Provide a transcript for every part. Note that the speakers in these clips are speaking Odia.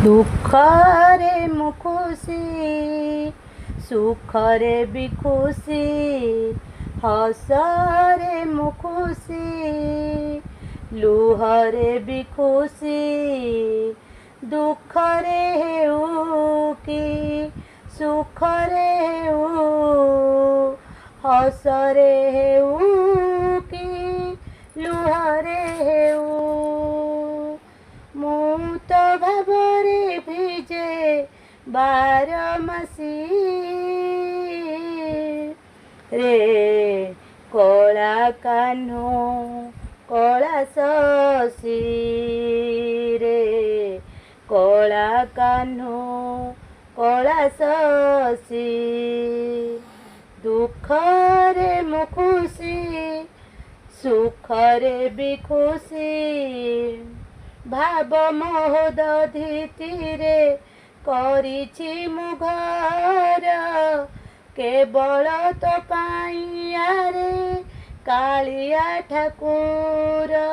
ଦୁଃଖରେ ମୁଁ ଖୁସି, ସୁଖରେ ବି ଖୁସି, ହସରେ ମୁଁ ଖୁସି, ଲୁହରେ ବି ଖୁସି, ଦୁଃଖରେ ହେଉ କି ସୁଖରେ ହେଉ, ହସରେ ହେଉ କି ଲୁହରେ ହେଉ, ମୁଁ ତ ଭାବରେ ଭିଜେ ବାରମାସୀ ରେ କଳା କାହ୍ନୁ କଳା ଶଶୀ ରେ କଳା କାହ୍ନୁ କଳା ଶଶୀ। ଦୁଃଖରେ ମୁଁ ଖୁସି, ସୁଖରେ ବି ଖୁସି, ଭାବ ମୋହ ଦଧିତିରେ କରିଛି ମୁଁ ଘର, କେବଳ ତୋ ପାଇଁ ଆରେ କାଳିଆ ଠାକୁର।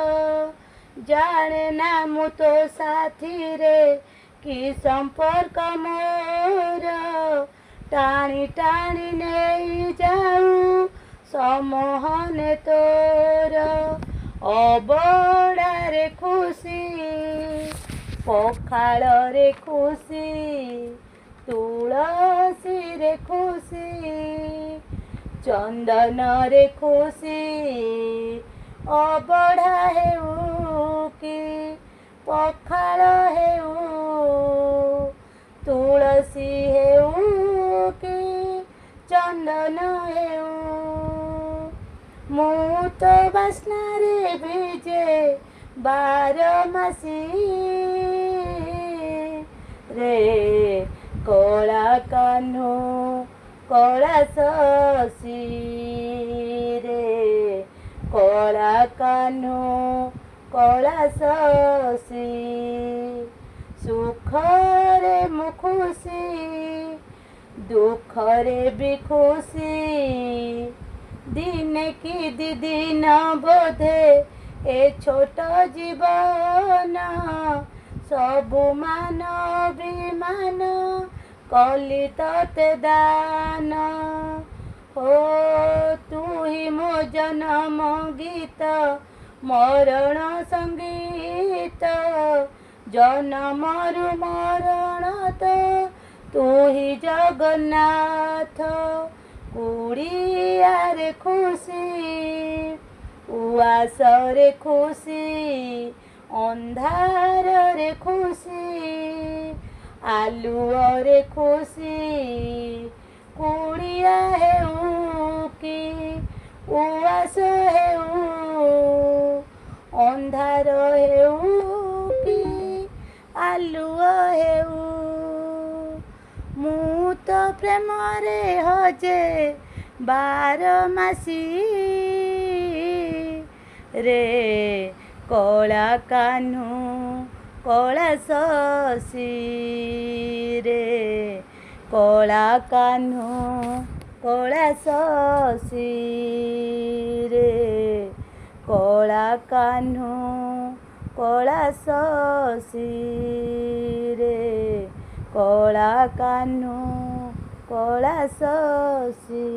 ଜାଣେ ନା ମୁଁ ତୋ ସାଥିରେ କି ସମ୍ପର୍କ ମୋର, ଟାଣି ଟାଣି ନେଇ ଯାଉ ସମୋହନେ ତୋର। ଅବଡ଼ାରେ ଖୁସି, ପଖାଳରେ ଖୁସି, ତୁଳସୀରେ ଖୁସି, ଚନ୍ଦନରେ ଖୁସି, ଅବଢ଼ା ହେଉ କି ପଖାଳ ହେଉ, ତୁଳସୀ ହେଉ କି ଚନ୍ଦନ ହେଉ, ମୁଁ ତ ବାସ୍ନାରେ ଭିଜେ ବାରମାସୀ ରେ କଳା କାହ୍ନୁ କଳା ଶଶୀ ରେ କଳା କାହ୍ନୁ କଳା ଶଶୀ। ସୁଖରେ ମୁଁ ଖୁସି, ଦୁଃଖରେ ବି ଖୁସି, ଦିନେ କି ଦି ଦିନ ବୋଧେ ଏ ଛୋଟ ଜୀବନ, ସବୁ ମାନ ଅଭିମାନ କଲି ତତେ ଦାନ। ଓ ତୁ ହି ମୋ ଜନମ ଗୀତ, ମରଣ ସଙ୍ଗୀତ, ଜନମରୁ ମରଣ ତ ତୁ ହି ଜଗନ୍ନାଥ। କୁଡ଼ିଆରେ ଖୁସି, ଉଆସରେ ଖୁସି, ଅନ୍ଧାରରେ ଖୁସି, ଆଲୁଅରେ ଖୁସି, କୁଡ଼ିଆ ହେଉ କି ଉଆସ ହେଉ, ଅନ୍ଧାର ହେଉ କି ଆଲୁଅ ହେଉ, ମୁଁ ତ ପ୍ରେମରେ ହଜେ ବାରମାସୀ ରେ କଳା କାହ୍ନୁ କଳା ଶଶୀ ରେ କଳା କାହ୍ନୁ କଳା ଶଶୀ ରେ କଳା କାହ୍ନୁ କଳା ଶଶୀ ରେ କଳା କାହ୍ନୁ କଳା ଶଶୀ।